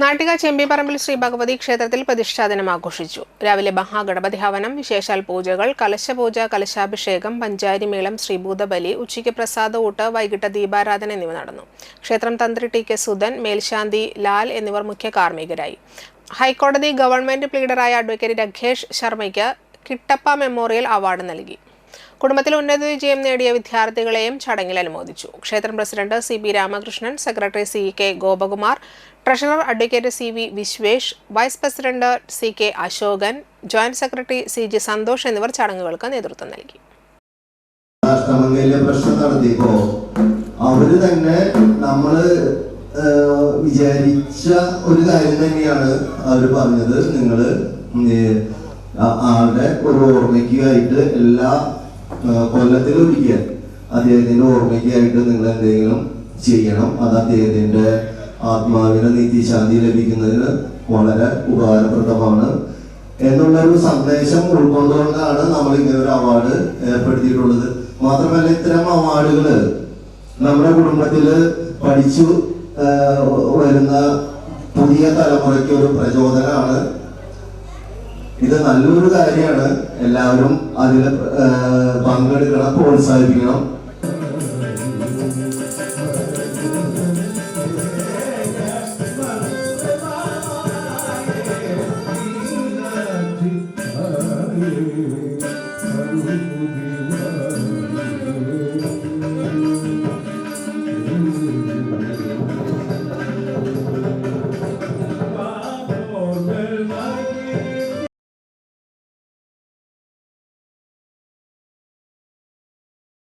നാട്ടിക ചെമ്പിപ്പറമ്പിൽ ശ്രീ ഭഗവതി ക്ഷേത്രത്തിൽ പ്രതിഷ്ഠാ ദിനം ആഘോഷിച്ചു. രാവിലെ മഹാഗണപതി ഹവനം, വിശേഷാൽ പൂജകൾ, കലശപൂജ, കലശാഭിഷേകം, പഞ്ചാരിമേളം, ശ്രീഭൂതബലി, ഉച്ചയ്ക്ക് പ്രസാദഊട്ട്, വൈകിട്ട് ദീപാരാധന എന്നിവ നടന്നു. ക്ഷേത്രം തന്ത്രി ടി കെ സുധൻ, മേൽശാന്തി ലാൽ എന്നിവർ മുഖ്യ കാർമ്മികരായി. ഹൈക്കോടതി ഗവൺമെന്റ് പ്ലീഡറായ അഡ്വക്കേറ്റ് രഘേഷ് ശർമ്മയ്ക്ക് കിട്ടപ്പ മെമ്മോറിയൽ അവാർഡ് നൽകി. കുടുംബത്തിൽ ഉന്നത വിജയം നേടിയ വിദ്യാർത്ഥികളെയും ചടങ്ങിൽ അനുമോദിച്ചു. ക്ഷേത്രം president CP Ramakrishnan, secretary CK Gopakumar, treasurer advocate CV Vishwesh, vice president CK Ashokan, joint secretary CG Santhosh എന്നിവർ ചടങ്ങുകൾക്ക് നേതൃത്വം നൽകി. പ്രശ്നം നടത്തിയപ്പോ അവര് തന്നെ നമ്മള് വിചാരിച്ച ഒരു കാര്യം തന്നെയാണ് അവര് പറഞ്ഞത്. നിങ്ങള് ആളുടെ ഒരു ഓർമ്മയ്ക്കായിട്ട് എല്ലാ കൊല്ലത്തിലൊരിക്കൽ അദ്ദേഹത്തിന്റെ ഓർമ്മയ്ക്കായിട്ട് നിങ്ങൾ എന്തെങ്കിലും ചെയ്യണം. അത് അദ്ദേഹത്തിന്റെ ആത്മാവിന് നിത്യശാന്തി ലഭിക്കുന്നതിന് വളരെ ഉപകാരപ്രദമാണ് എന്നുള്ളൊരു സന്ദേശം ഉൾക്കൊണ്ടുകൊണ്ടാണ് നമ്മൾ ഇങ്ങനെ ഒരു അവാർഡ് ഏർപ്പെടുത്തിയിട്ടുള്ളത്. മാത്രമല്ല, ഇത്തരം അവാർഡുകള് നമ്മുടെ കുടുംബത്തില് പഠിച്ചു വരുന്ന പുതിയ തലമുറയ്ക്ക് ഒരു പ്രചോദനമാണ്. ഇത് നല്ലൊരു കാര്യമാണ്. എല്ലാവരും അതിൽ പങ്കെടുക്കണം, പ്രോത്സാഹിപ്പിക്കണം.